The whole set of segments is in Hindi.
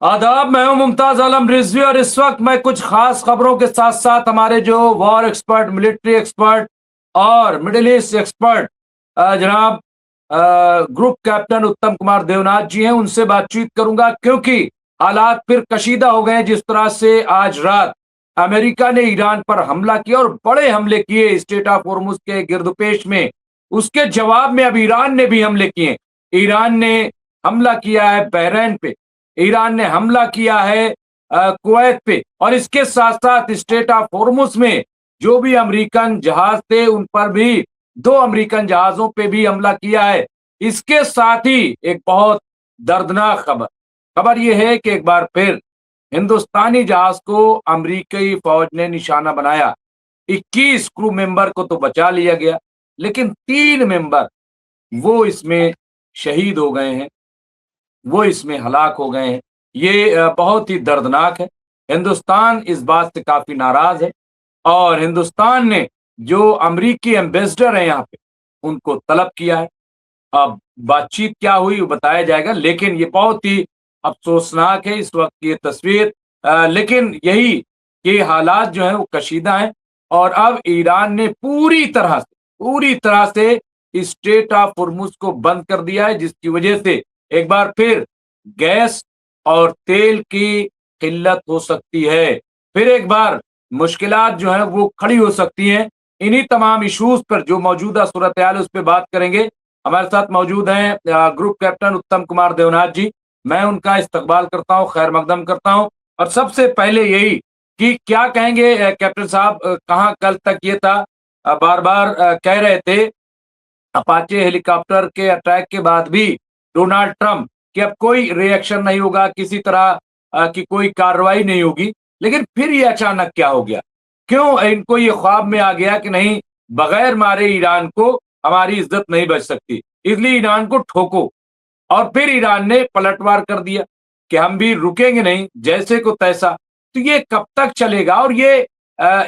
आदाब। मैं हूं मुमताज आलम रिजवी और इस वक्त मैं कुछ खास खबरों के साथ साथ हमारे जो वॉर एक्सपर्ट, मिलिट्री एक्सपर्ट और मिडिल ईस्ट एक्सपर्ट जनाब ग्रुप कैप्टन उत्तम कुमार देवनाथ जी हैं, उनसे बातचीत करूंगा क्योंकि हालात फिर कशीदा हो गए हैं। जिस तरह से आज रात अमेरिका ने ईरान पर हमला किया और बड़े हमले किए स्टेट ऑफ होर्मुज के गिरदपेश में, उसके जवाब में अब ईरान ने भी हमले किए। ईरान ने हमला किया है बहरीन पे, ईरान ने हमला किया है कुवैत पे, और इसके साथ साथ स्टेट ऑफ होर्मुज में जो भी अमेरिकन जहाज थे उन पर भी, दो अमेरिकन जहाजों पे भी हमला किया है। इसके साथ ही एक बहुत दर्दनाक खबर खबर यह है कि एक बार फिर हिंदुस्तानी जहाज को अमेरिकी फौज ने निशाना बनाया। 21 क्रू मेंबर को तो बचा लिया गया, लेकिन 3 मेंबर वो इसमें शहीद हो गए हैं, वो इसमें हलाक हो गए हैं। ये बहुत ही दर्दनाक है। हिंदुस्तान इस बात से काफी नाराज है और हिंदुस्तान ने जो अमेरिकी एम्बेसडर है यहाँ पे, उनको तलब किया है। अब बातचीत क्या हुई वो बताया जाएगा, लेकिन ये बहुत ही अफसोसनाक है इस वक्त की ये तस्वीर। लेकिन यही कि हालात जो है वो कशीदा हैं और अब ईरान ने पूरी तरह से स्टेट ऑफ हुर्मुज को बंद कर दिया है, जिसकी वजह से एक बार फिर गैस और तेल की किल्लत हो सकती है। फिर एक बार मुश्किलात जो है वो खड़ी हो सकती हैं। इन्हीं तमाम इश्यूज पर जो मौजूदा सूरत हाल है उस पर बात करेंगे। हमारे साथ मौजूद हैं ग्रुप कैप्टन उत्तम कुमार देवनाथ जी। मैं उनका इस्तकबाल करता हूं, खैर मकदम करता हूं। और सबसे पहले यही कि क्या कहेंगे कैप्टन साहब, कहाँ कल तक ये था, बार बार कह रहे थे अपाचे हेलीकॉप्टर के अटैक के बाद भी डोनाल्ड ट्रंप कि अब कोई रिएक्शन नहीं होगा, किसी तरह की कोई कार्रवाई नहीं होगी, लेकिन फिर ये अचानक क्या हो गया? क्यों इनको ये ख्वाब में आ गया कि नहीं, बगैर मारे ईरान को हमारी इज्जत नहीं बच सकती, इसलिए ईरान को ठोको। और फिर ईरान ने पलटवार कर दिया कि हम भी रुकेंगे नहीं, जैसे को तैसा। तो ये कब तक चलेगा और ये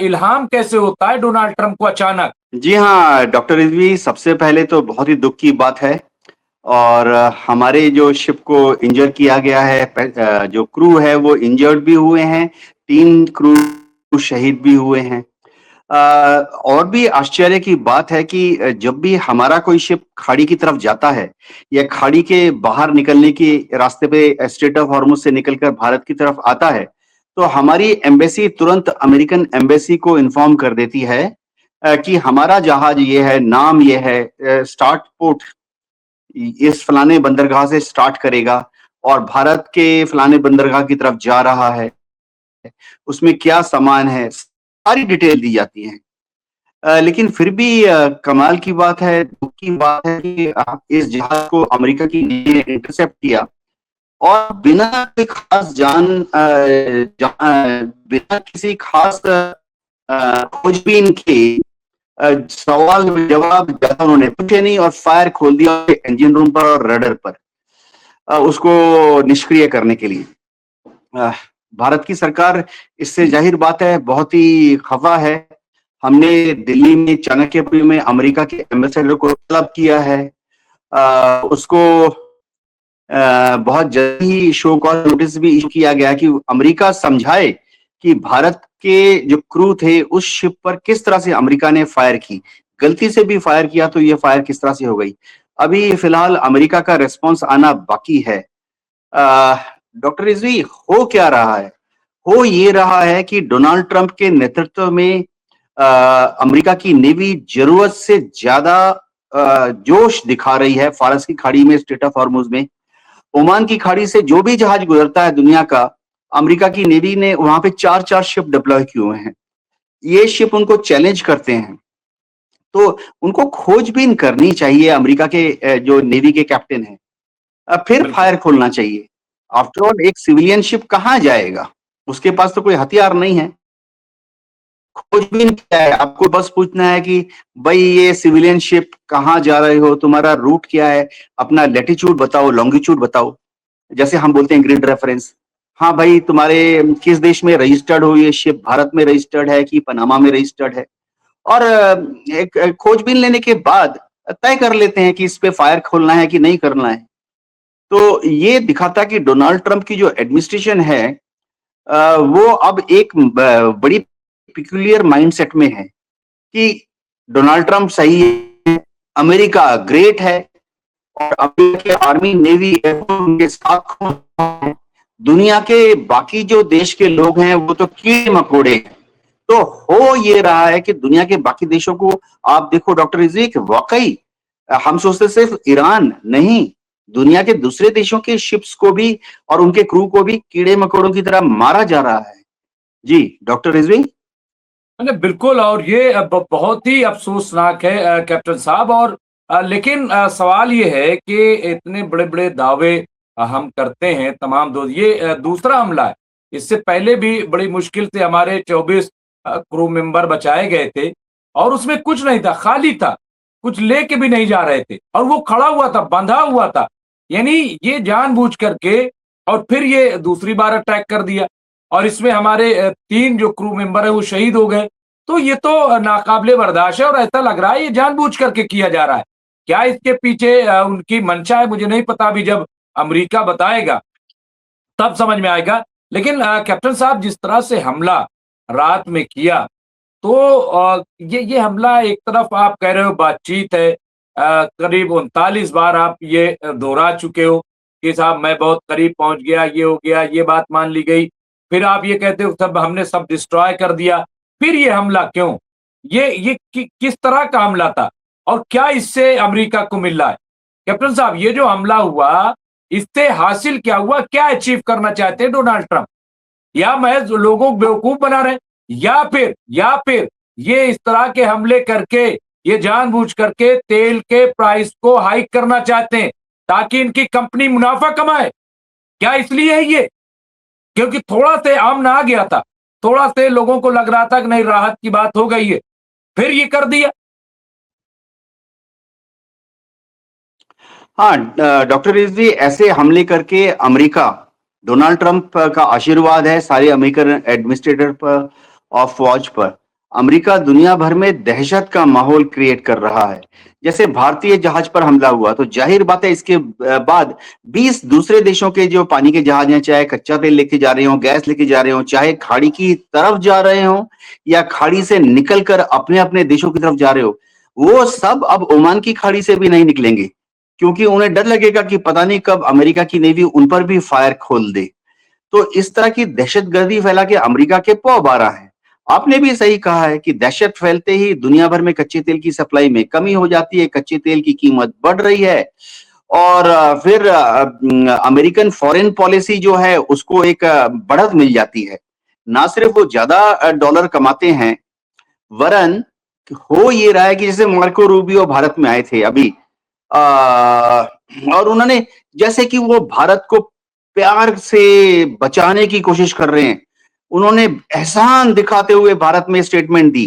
इल्हाम कैसे होता है डोनाल्ड ट्रंप को अचानक? जी हाँ, डॉक्टर रिजवी, सबसे पहले तो बहुत ही दुख की बात है। और हमारे जो शिप को इंजर किया गया है, जो क्रू है वो इंजर्ड भी हुए हैं, 3 क्रू शहीद भी हुए हैं। और भी आश्चर्य की बात है कि जब भी हमारा कोई शिप खाड़ी की तरफ जाता है या खाड़ी के बाहर निकलने के रास्ते पे स्ट्रेट ऑफ हॉर्मुज से निकलकर भारत की तरफ आता है, तो हमारी एम्बेसी तुरंत अमेरिकन एम्बेसी को इन्फॉर्म कर देती है कि हमारा जहाज ये है, नाम ये है, स्टार्ट पोर्ट इस फलाने बंदरगाह से स्टार्ट करेगा और भारत के फलाने बंदरगाह की तरफ जा रहा है। उसमें क्या सामान है, सारी डिटेल दी जाती है। लेकिन फिर भी कमाल की बात है, दुख की बात है कि इस जहाज को अमेरिका की नेवी ने इंटरसेप्ट किया और बिना कोई खास बिना किसी खास खोजबीन के सवाल जवाब ज्यादा उन्होंने पूछे नहीं और फायर खोल दिया इंजन रूम पर और रडर पर, उसको निष्क्रिय करने के लिए। भारत की सरकार इससे जाहिर बात है बहुत ही खफा है। हमने दिल्ली में चाणक्यपुरी में अमेरिका के एम्बेसडर को तलब किया है, उसको बहुत जल्दी शो कॉज नोटिस भी इशू किया गया कि अमेरिका समझाए कि भारत के जो क्रू थे उस शिप पर किस तरह से अमेरिका ने फायर की, गलती से भी फायर किया तो ये फायर किस तरह से हो गई। अभी फिलहाल अमेरिका का रिस्पॉन्स आना बाकी है। डॉक्टर रिजवी, हो क्या रहा है? हो ये रहा है कि डोनाल्ड ट्रंप के नेतृत्व में अमेरिका की नेवी जरूरत से ज्यादा जोश दिखा रही है फारस की खाड़ी में, स्ट्रेट ऑफ हॉर्मुज में। ओमान की खाड़ी से जो भी जहाज गुजरता है दुनिया का, अमेरिका की नेवी ने वहां पे 4-4 शिप डिप्लॉय किए हुए हैं। ये शिप उनको चैलेंज करते हैं, तो उनको खोजबीन करनी चाहिए अमेरिका के जो नेवी के कैप्टन हैं। फिर बिल्कुल। फायर खोलना चाहिए। आफ्टर ऑल एक सिविलियन शिप कहाँ जाएगा? उसके पास तो कोई हथियार नहीं है। खोजबीन क्या है? आपको बस पूछना है कि भाई ये सिविलियन शिप कहाँ जा रहे हो, तुम्हारा रूट क्या है, अपना लैटिट्यूड बताओ, लॉन्गिट्यूड बताओ। जैसे हम बोलते हैं ग्रिड रेफरेंस। हाँ भाई, तुम्हारे किस देश में रजिस्टर्ड हो ये शिप, भारत में रजिस्टर्ड है कि पनामा में रजिस्टर्ड है? और एक खोजबीन लेने के बाद तय कर लेते हैं कि इस पे फायर खोलना है कि नहीं करना है। तो ये दिखाता कि डोनाल्ड ट्रंप की जो एडमिनिस्ट्रेशन है वो अब एक बड़ी पिक्यूलियर माइंडसेट में है कि डोनाल्ड ट्रंप सही है, अमेरिका ग्रेट है और अमेरिका के आर्मी नेवी एयरफोर्स उनके साथ हैं। दुनिया के बाकी जो देश के लोग हैं वो तो कीड़े मकोड़े हैं। तो हो ये रहा है कि दुनिया के बाकी देशों को आप देखो डॉक्टर रिजवी कि वाकई हम सोचते सिर्फ ईरान नहीं, दुनिया के दूसरे देशों के शिप्स को भी और उनके क्रू को भी कीड़े मकोड़ों की तरह मारा जा रहा है। जी डॉक्टर रिजवी। नहीं, बिल्कुल। और ये बहुत ही अफसोसनाक है कैप्टन साहब। और लेकिन सवाल ये है कि इतने बड़े बड़े दावे हम करते हैं तमाम दोस्त। ये दूसरा हमला है। इससे पहले भी बड़ी मुश्किल से हमारे 24 क्रू मेंबर बचाए गए थे और उसमें कुछ नहीं था, खाली था, कुछ लेके भी नहीं जा रहे थे और वो खड़ा हुआ था, बंधा हुआ था। यानी ये जानबूझ करके और फिर ये दूसरी बार अटैक कर दिया और इसमें हमारे 3 जो क्रू मेंबर है वो शहीद हो गए। तो ये तो नाकाबिले बर्दाश्त है और ऐसा लग रहा है ये जानबूझ करके किया जा रहा है। क्या इसके पीछे उनकी मंशा है मुझे नहीं पता। अभी जब अमेरिका बताएगा तब समझ में आएगा। लेकिन कैप्टन साहब जिस तरह से हमला रात में किया तो ये हमला एक तरफ आप कह रहे हो बातचीत है। करीब 39 बार आप ये दोहरा चुके हो कि साहब मैं बहुत करीब पहुंच गया, ये हो गया, ये बात मान ली गई। फिर आप ये कहते हो सब हमने सब डिस्ट्रॉय कर दिया। फिर ये हमला क्यों? किस तरह का हमला था और क्या इससे अमेरिका को मिल रहा है? कैप्टन साहब ये जो हमला हुआ इससे हासिल क्या हुआ? क्या अचीव करना चाहते हैं डोनाल्ड ट्रंप? या महज लोगों को बेवकूफ बना रहे हैं या फिर ये इस तरह के हमले करके ये जानबूझ करके तेल के प्राइस को हाइक करना चाहते हैं ताकि इनकी कंपनी मुनाफा कमाए? क्या इसलिए है ये? क्योंकि थोड़ा से अमन आ गया था, थोड़ा से लोगों को लग रहा था कि नहीं राहत की बात हो गई है, फिर ये कर दिया। हाँ डॉक्टर रिजवी ऐसे हमले करके अमेरिका डोनाल्ड ट्रंप का आशीर्वाद है सारे अमेरिकन एडमिनिस्ट्रेटर पर ऑफ वॉच पर। अमेरिका दुनिया भर में दहशत का माहौल क्रिएट कर रहा है। जैसे भारतीय जहाज पर हमला हुआ तो जाहिर बात है इसके बाद 20 दूसरे देशों के जो पानी के जहाज हैं, चाहे कच्चा तेल लेके जा रहे हो, गैस लेके जा रहे हो, चाहे खाड़ी की तरफ जा रहे हो या खाड़ी से निकल कर अपने अपने देशों की तरफ जा रहे हो, वो सब अब ओमान की खाड़ी से भी नहीं निकलेंगे क्योंकि उन्हें डर लगेगा कि पता नहीं कब अमेरिका की नेवी उन पर भी फायर खोल दे। तो इस तरह की दहशतगर्दी फैला के अमेरिका के पौ बारह है। आपने भी सही कहा है कि दहशत फैलते ही दुनिया भर में कच्चे तेल की सप्लाई में कमी हो जाती है, कच्चे तेल की कीमत बढ़ रही है और फिर अमेरिकन फॉरेन पॉलिसी जो है उसको एक बढ़त मिल जाती है। ना सिर्फ वो ज्यादा डॉलर कमाते हैं वरन हो ये रहा है कि जैसे मार्को रूबियो भारत में आए थे अभी आ, और उन्होंने जैसे कि वो भारत को प्यार से बचाने की कोशिश कर रहे हैं, उन्होंने एहसान दिखाते हुए भारत में स्टेटमेंट दी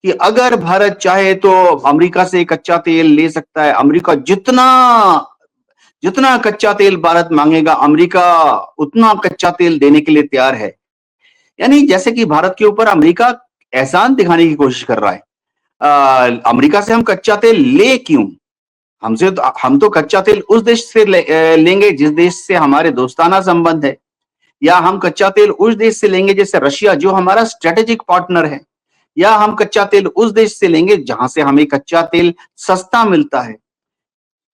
कि अगर भारत चाहे तो अमेरिका से कच्चा तेल ले सकता है। अमेरिका जितना जितना कच्चा तेल भारत मांगेगा अमेरिका उतना कच्चा तेल देने के लिए तैयार है। यानी जैसे कि भारत के ऊपर अमेरिका एहसान दिखाने की कोशिश कर रहा है। अमेरिका से हम कच्चा तेल ले क्यों? हम तो कच्चा तेल उस देश से लेंगे जिस देश से हमारे दोस्ताना संबंध है, या हम कच्चा तेल उस देश से लेंगे जैसे रशिया जो हमारा स्ट्रेटेजिक पार्टनर है, या हम कच्चा तेल उस देश से लेंगे जहां से हमें कच्चा तेल सस्ता मिलता है।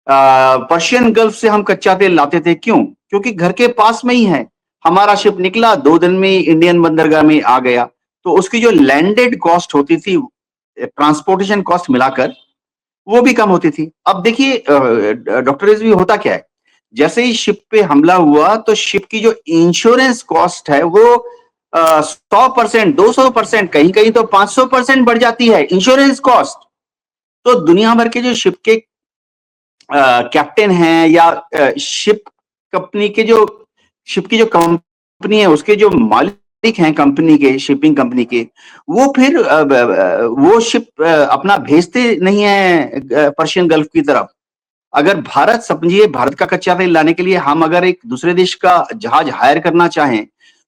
पर्शियन गल्फ से हम कच्चा तेल लाते थे क्यों? क्योंकि घर के पास में ही है। हमारा शिप निकला 2 दिन में ही इंडियन बंदरगाह में आ गया, तो उसकी जो लैंडेड कॉस्ट होती थी ट्रांसपोर्टेशन कॉस्ट मिलाकर वो भी कम होती थी। अब देखिए डॉक्टर रिजवी होता क्या है, जैसे ही शिप पे हमला हुआ तो शिप की जो इंश्योरेंस कॉस्ट है वो 100%, 200%, कहीं कहीं तो 500% बढ़ जाती है इंश्योरेंस कॉस्ट। तो दुनिया भर के जो शिप के कैप्टन हैं या शिप की जो कंपनी है उसके जो मालिक हैं कंपनी के, शिपिंग कंपनी के, वो फिर वो शिप अपना भेजते नहीं है पर्शियन गल्फ की तरफ। अगर भारत समझिए भारत का कच्चा तेल लाने के लिए हम अगर एक दूसरे देश का जहाज हायर करना चाहें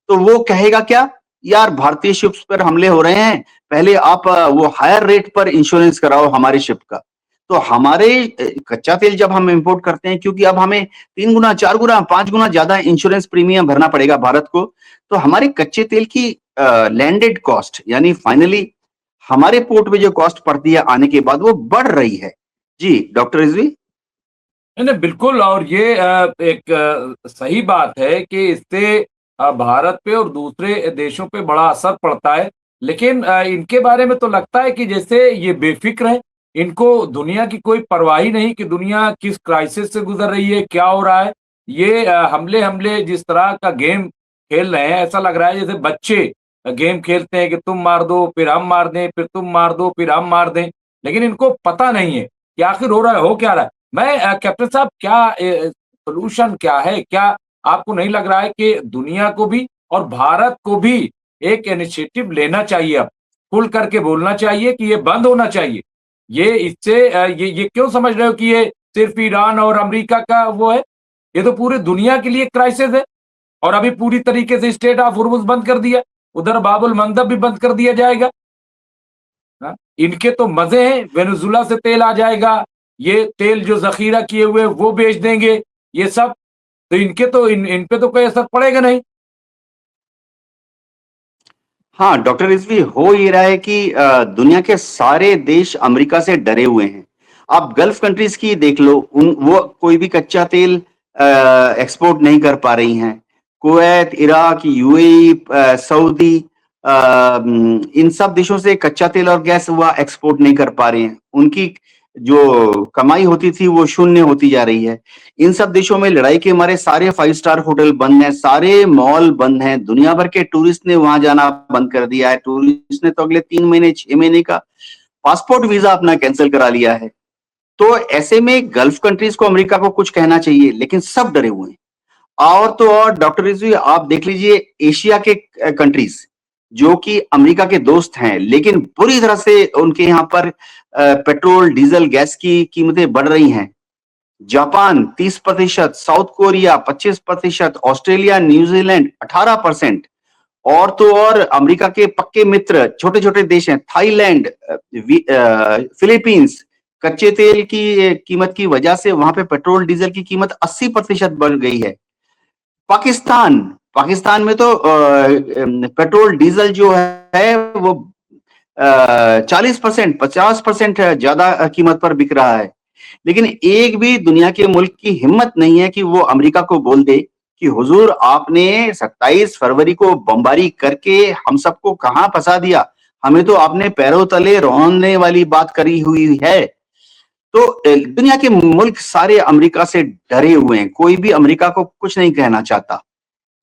तो वो कहेगा क्या, यार भारतीय शिप्स पर हमले हो रहे हैं, पहले आप वो हायर रेट पर इंश्योरेंस कराओ हमारे शिप का। तो हमारे कच्चा तेल जब हम इंपोर्ट करते हैं, क्योंकि अब हमें 3 गुना, 4 गुना, 5 गुना ज्यादा इंश्योरेंस प्रीमियम भरना पड़ेगा भारत को, तो हमारे कच्चे तेल की लैंडेड कॉस्ट यानी फाइनली हमारे पोर्ट में जो कॉस्ट पड़ती है आने के बाद वो बढ़ रही है। जी, डॉक्टर रिजवी? नहीं नहीं बिल्कुल। और ये एक सही बात है कि इससे भारत पे और दूसरे देशों पे बड़ा असर पड़ता है। लेकिन इनके बारे में तो लगता है कि जैसे ये बेफिक्र है, इनको दुनिया की कोई परवाह ही नहीं कि दुनिया किस क्राइसिस से गुजर रही है, क्या हो रहा है। ये हमले हमले जिस तरह का गेम खेल रहे हैं, ऐसा लग रहा है जैसे बच्चे गेम खेलते हैं कि तुम मार दो फिर हम मार दें, फिर तुम मार दो फिर हम मार दें। लेकिन इनको पता नहीं है कि आखिर हो रहा है, हो क्या रहा है। मैं कैप्टन साहब क्या सोल्यूशन क्या है? क्या आपको नहीं लग रहा है कि दुनिया को भी और भारत को भी एक इनिशिएटिव लेना चाहिए, अब खुल करके बोलना चाहिए कि ये बंद होना चाहिए? ये इससे ये क्यों समझ रहे हो कि ये सिर्फ ईरान और अमेरिका का वो है? ये तो पूरी दुनिया के लिए क्राइसिस है। और अभी पूरी तरीके से स्टेट ऑफ हुर्मुज बंद कर दिया, उधर बाबुल मंदब भी बंद कर दिया जाएगा। हाँ? इनके तो मजे हैं, वेनेजुला से तेल आ जाएगा, ये तेल जो जखीरा किए हुए वो बेच देंगे, ये सब। तो इनके तो इन पे तो कोई असर पड़ेगा नहीं। हाँ, डॉक्टर रिजवी, हो ये रहा है कि दुनिया के सारे देश अमेरिका से डरे हुए हैं। आप गल्फ कंट्रीज की देख लो, वो कोई भी कच्चा तेल एक्सपोर्ट नहीं कर पा रही हैं। कुवैत, इराक, यूएई, सऊदी, इन सब देशों से कच्चा तेल और गैस वह एक्सपोर्ट नहीं कर पा रहे हैं। उनकी जो कमाई होती थी वो शून्य होती जा रही है। इन सब देशों में लड़ाई के मारे सारे 5 स्टार होटल बंद हैं, सारे मॉल बंद हैं, दुनिया भर के टूरिस्ट ने वहां जाना बंद कर दिया है। टूरिस्ट ने तो अगले 3 महीने, 6 महीने का पासपोर्ट वीजा अपना कैंसिल करा लिया है। तो ऐसे में गल्फ कंट्रीज को अमेरिका को कुछ कहना चाहिए, लेकिन सब डरे हुए हैं। और तो और डॉक्टर रिजवी, आप देख लीजिए एशिया के कंट्रीज जो कि अमेरिका के दोस्त हैं, लेकिन बुरी तरह से उनके यहाँ पर पेट्रोल, डीजल, गैस की कीमतें बढ़ रही हैं। Japan 30%, south Korea 25%, Australia, New Zealand 18%। और तो और अमेरिका के पक्के मित्र छोटे छोटे देश हैं, थाईलैंड, फिलीपींस, कच्चे तेल की कीमत की वजह से वहां पे पेट्रोल डीजल की कीमत 80% बढ़ गई है। पाकिस्तान पाकिस्तान में तो पेट्रोल डीजल जो है वो 40%, 50% ज्यादा कीमत पर बिक रहा है। लेकिन एक भी दुनिया के मुल्क की हिम्मत नहीं है कि वो अमेरिका को बोल दे कि हुजूर, आपने 27 फरवरी को बमबारी करके हम सबको कहां फंसा दिया, हमें तो आपने पैरों तले रौंदने वाली बात करी हुई है। तो दुनिया के मुल्क सारे अमेरिका से डरे हुए हैं, कोई भी अमेरिका को कुछ नहीं कहना चाहता।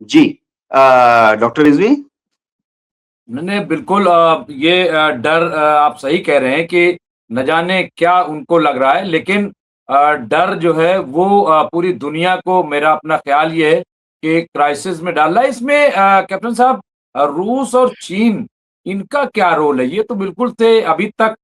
जी, डॉक्टर रिजवी? मैंने बिल्कुल ये डर आप सही कह रहे हैं कि न जाने क्या उनको लग रहा है। लेकिन डर जो है वो पूरी दुनिया को, मेरा अपना ख्याल ये है कि क्राइसिस में डाल रहा है। इसमें कैप्टन साहब रूस और चीन, इनका क्या रोल है? ये तो बिल्कुल से अभी तक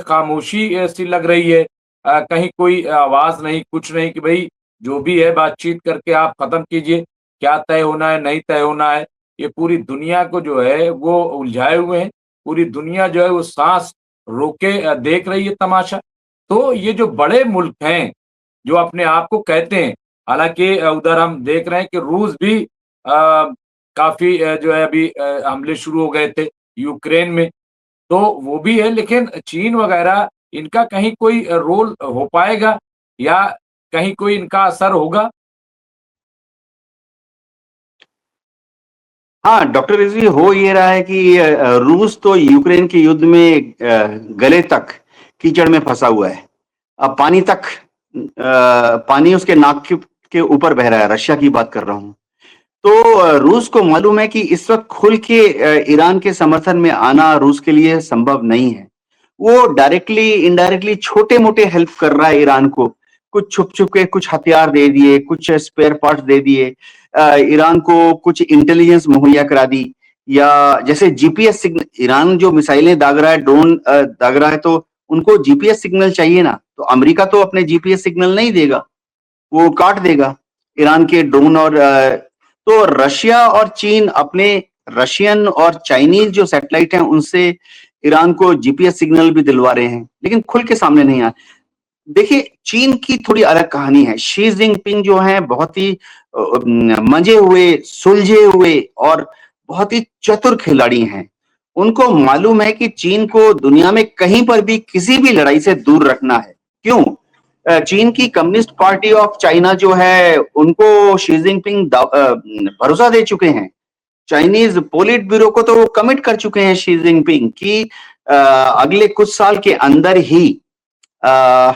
खामोशी सी लग रही है। कहीं कोई आवाज नहीं, कुछ नहीं कि भाई जो भी है बातचीत करके आप खत्म कीजिए, क्या तय होना है नहीं तय होना है। ये पूरी दुनिया को जो है वो उलझाए हुए हैं। पूरी दुनिया जो है वो सांस रोके देख रही है तमाशा। तो ये जो बड़े मुल्क हैं, जो अपने आप को कहते हैं, हालांकि उधर हम देख रहे हैं कि रूस भी काफी जो है अभी हमले शुरू हो गए थे यूक्रेन में, तो वो भी है। लेकिन चीन वगैरह, इनका कहीं कोई रोल हो पाएगा या कहीं कोई इनका असर होगा? हाँ, डॉक्टर रिजवी, हो ये रहा है कि रूस तो यूक्रेन के युद्ध में गले तक कीचड़ में फंसा हुआ है। अब पानी तक पानी उसके नाक के ऊपर बह रहा है। रशिया की बात कर रहा हूं। तो रूस को मालूम है कि इस वक्त खुल के ईरान के समर्थन में आना रूस के लिए संभव नहीं है। वो डायरेक्टली इनडायरेक्टली छोटे मोटे हेल्प कर रहा है ईरान को। कुछ छुप छुप के कुछ हथियार दे दिए, कुछ स्पेयर पार्ट्स दे दिए, ईरान को कुछ इंटेलिजेंस मुहैया करा दी, या जैसे जीपीएस सिग्नल, ईरान जो मिसाइलें दाग रहा है, ड्रोन दाग रहा है, तो उनको जीपीएस सिग्नल चाहिए ना। तो अमेरिका तो अपने जीपीएस सिग्नल नहीं देगा, वो काट देगा ईरान के ड्रोन। और तो रशिया और चीन अपने रशियन और चाइनीज जो सैटेलाइट हैं उनसे ईरान को जीपीएस सिग्नल भी दिलवा रहे हैं, लेकिन खुल के सामने नहीं आए। देखिए, चीन की थोड़ी अलग कहानी है। शी जिनपिंग जो है बहुत ही मंजे हुए, सुलझे हुए और बहुत ही चतुर खिलाड़ी हैं। उनको मालूम है कि चीन को दुनिया में कहीं पर भी किसी भी लड़ाई से दूर रखना है। क्यों? चीन की कम्युनिस्ट पार्टी ऑफ चाइना जो है, उनको शी जिनपिंग भरोसा दे चुके हैं। चाइनीज पोलिट ब्यूरो को तो वो कमिट कर चुके हैं शी जिनपिंग कि अगले कुछ साल के अंदर ही अ,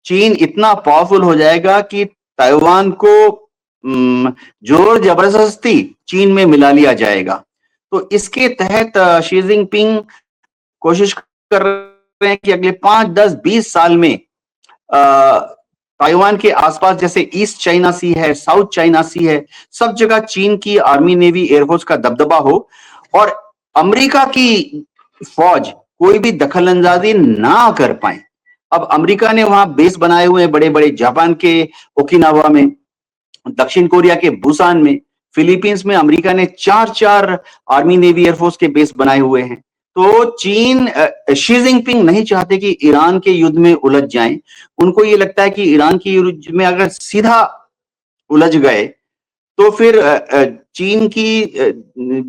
चीन इतना पावरफुल हो जाएगा कि ताइवान को जोर जबरदस्ती चीन में मिला लिया जाएगा। तो इसके तहत शी जिनपिंग कोशिश कर रहे हैं कि अगले 5, 10, 20 साल में ताइवान के आसपास जैसे ईस्ट चाइना सी है, साउथ चाइना सी है, सब जगह चीन की आर्मी, नेवी, एयरफोर्स का दबदबा हो और अमेरिका की फौज कोई भी दखलंदाजी ना कर पाए। अब अमेरिका ने वहां बेस बनाए हुए हैं बड़े-बड़े, जापान के ओकिनावा में, दक्षिण कोरिया के बुसान में, फिलीपींस में अमेरिका ने 4-4 आर्मी, नेवी, एयरफोर्स के बेस बनाए हुए हैं। तो चीन शी जिनपिंग नहीं चाहते कि ईरान के युद्ध में उलझ जाएं। उनको ये लगता है कि ईरान की युद्ध में अगर सीधा उलझ गए तो फिर चीन की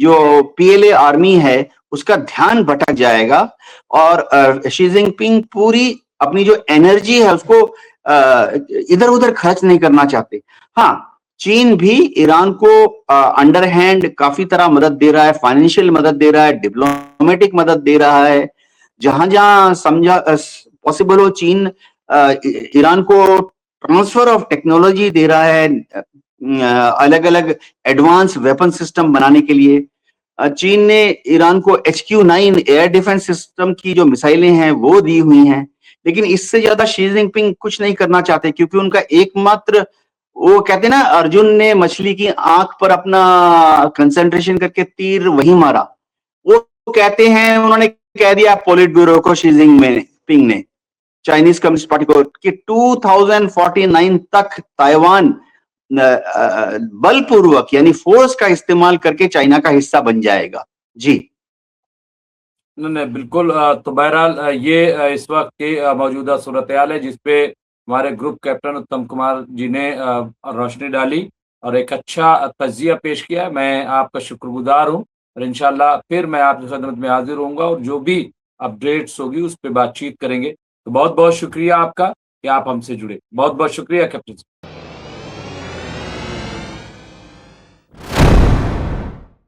जो पीएलए आर्मी है उसका ध्यान भटक जाएगा और शी जिनपिंग पूरी अपनी जो एनर्जी है उसको इधर उधर खर्च नहीं करना चाहते। हाँ, चीन भी ईरान को अंडर हैंड काफी तरह मदद दे रहा है, फाइनेंशियल मदद दे रहा है, डिप्लोमेटिक मदद दे रहा है। जहां जहां समझा पॉसिबल हो चीन ईरान को ट्रांसफर ऑफ टेक्नोलॉजी दे रहा है, अलग अलग एडवांस वेपन सिस्टम बनाने के लिए। चीन ने ईरान को HQ-9 एयर डिफेंस सिस्टम की जो मिसाइलें हैं वो दी हुई हैं, लेकिन इससे ज्यादा शी जिनपिंग कुछ नहीं करना चाहते क्योंकि उनका एकमात्र, वो कहते हैं ना, अर्जुन ने मछली की आंख पर अपना कंसंट्रेशन करके तीर वहीं मारा। वो कहते हैं, उन्होंने कह दिया पोलिट ब्यूरो को, शी जिनपिंग ने चाइनीज कम्युनिस्ट पार्टी को, कि 2049 तक ताइवान बलपूर्वक यानी फोर्स का इस्तेमाल करके चाइना का हिस्सा बन जाएगा। जी। नहीं नहीं, बिल्कुल। तो बहरहाल ये इस वक्त की मौजूदा सूरत हाल है जिसपे हमारे ग्रुप कैप्टन उत्तम कुमार जी ने रोशनी डाली और एक अच्छा तज्जिया पेश किया। मैं आपका शुक्रगुजार हूँ और इंशाल्लाह फिर मैं आपकी खदमत में हाजिर होऊंगा और जो भी अपडेट्स होगी उस पर बातचीत करेंगे। तो बहुत बहुत शुक्रिया आपका कि आप हमसे जुड़े। बहुत बहुत शुक्रिया कैप्टन।